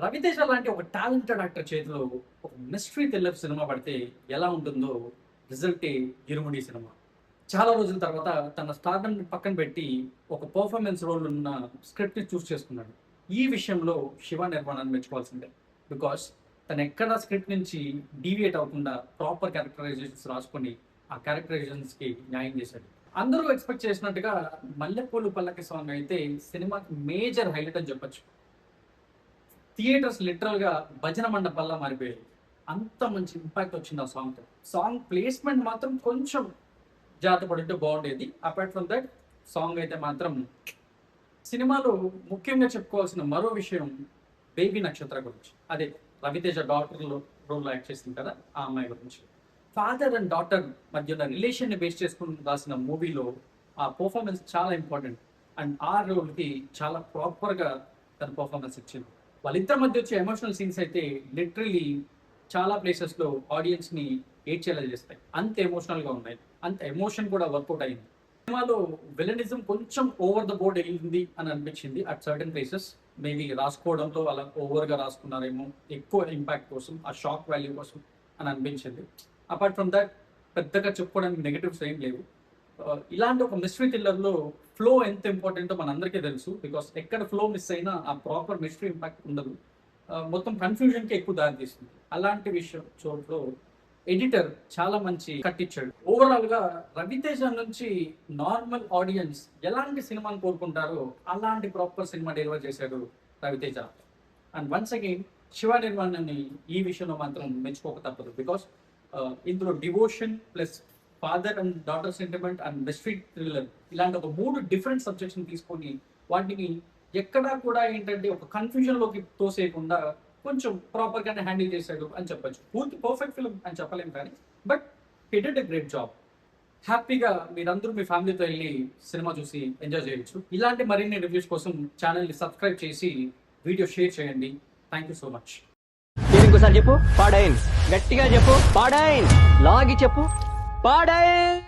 రవితేజ లాంటి ఒక talented actor చేతిలో ఒక మిస్టరీ థ్రిల్లర్ సినిమా పడితే ఎలా ఉంటుందో రిజల్టే ఇరుముడి సినిమా. చాలా రోజుల తర్వాత తన స్టార్డమ్ పక్కన పెట్టి ఒక పర్ఫార్మెన్స్ రోల్ ఉన్న స్క్రిప్ట్ని చూస్ చేసుకున్నాడు. ఈ విషయంలో శివ నిర్మాణాన్ని మెచ్చుకోవాల్సిందే. బికాస్ తను ఎక్కడ స్క్రిప్ట్ నుంచి డీవియేట్ అవ్వకుండా ప్రాపర్ క్యారెక్టరైజేషన్స్ రాసుకొని ఆ క్యారెక్టరైజేషన్స్కి న్యాయం చేశాడు. అందరూ ఎక్స్పెక్ట్ చేసినట్టుగా మల్లెపూలు పల్లకి సాంగ్ అయితే సినిమాకి మేజర్ హైలైట్ అని చెప్పొచ్చు. థియేటర్స్ లిటరల్గా భజన మండపాల్లా మారిపోయాయి. అంత మంచి ఇంపాక్ట్ వచ్చింది ఆ సాంగ్తో. సాంగ్ ప్లేస్మెంట్ మాత్రం కొంచెం జాతపడుంటే బాగుండేది. అపార్ట్ ఫ్రమ్ దట్ సాంగ్ అయితే మాత్రం సినిమాలో ముఖ్యంగా చెప్పుకోవాల్సిన మరో విషయం బేబీ నక్షత్ర గురించి. అదే రవితేజ డాటర్లో రోల్లో యాక్ట్ చేసింది కదా, ఆ అమ్మాయి గురించి. ఫాదర్ అండ్ డాటర్ మధ్య ఉన్న రిలేషన్ని బేస్ చేసుకుని రాసిన మూవీలో ఆ పర్ఫార్మెన్స్ చాలా ఇంపార్టెంట్. అండ్ ఆ రోల్కి చాలా ప్రాపర్గా తన పర్ఫార్మెన్స్ ఇచ్చింది. వాళ్ళిద్దరి మధ్య వచ్చే ఎమోషనల్ సీన్స్ అయితే లిటరలీ చాలా ప్లేసెస్లో ఆడియన్స్ని ఏడ్చేలా చేస్తాయి. అంత ఎమోషనల్గా ఉన్నాయి. అంత ఎమోషన్ కూడా వర్కౌట్ అయింది. సినిమాలో విలనిజం కొంచెం ఓవర్ ద బోర్డ్ వెళ్ళింది అని అనిపించింది అట్ సర్టన్ ప్లేసెస్. మేబీ రాసుకోవడంలో అలా ఓవర్గా రాసుకున్నారేమో, ఎక్కువ ఇంపాక్ట్ కోసం, ఆ షాక్ వాల్యూ కోసం అని అనిపించింది. అపార్ట్ ఫ్రమ్ దట్ పెద్దగా చెప్పుకోవడానికి నెగటివ్స్ ఏం లేవు. ఇలాంటి ఒక మిస్టరీ థ్రిల్లర్లో ఫ్లో ఎంత ఇంపార్టెంటో మనందరికీ తెలుసు. బికాస్ ఎక్కడ ఫ్లో మిస్ అయినా ఆ ప్రాపర్ మిస్టరీ ఇంపాక్ట్ ఉండదు. మొత్తం కన్ఫ్యూజన్కి ఎక్కువ దారి తీస్తుంది. అలాంటి విషయం చోట్లో ఎడిటర్ చాలా మంచి కట్టించాడు. ఓవరాల్గా రవితేజ నుంచి నార్మల్ ఆడియన్స్ ఎలాంటి సినిమాని కోరుకుంటారో అలాంటి ప్రాపర్ సినిమా డెలివర్ చేశాడు Ravi Teja. And once again Shiva నిర్మాణాన్ని ఈ విషయంలో మాత్రం మెచ్చుకోక తప్పదు. బికాస్ ఇందులో devotion plus father and daughter sentiment and mystery thriller ఇలాంటి ఒక 3 డిఫరెంట్ సబ్జెక్ట్స్ని తీసుకొని వాటిని ఎక్కడా కూడా ఏంటంటే ఒక కన్ఫ్యూజన్లోకి తోసేయకుండా కొంచెం ప్రాపర్గానే హ్యాండిల్ చేశాడు అని చెప్పొచ్చు. పూర్తి పర్ఫెక్ట్ ఫిల్మ్ అని చెప్పలేము కానీ but he did a great job. హ్యాపీగా మీరందరూ మీ ఫ్యామిలీతో వెళ్ళి సినిమా చూసి ఎంజాయ్ చేయొచ్చు. ఇలాంటి మరిన్ని రివ్యూస్ కోసం ఛానల్ని సబ్స్క్రైబ్ చేసి వీడియో షేర్ చేయండి. Thank you so much. ఇంకోసారి చెప్పు, పాడైన్. గట్టిగా చెప్పు, పాడైన్. లాగి చెప్పు, పాడైన్.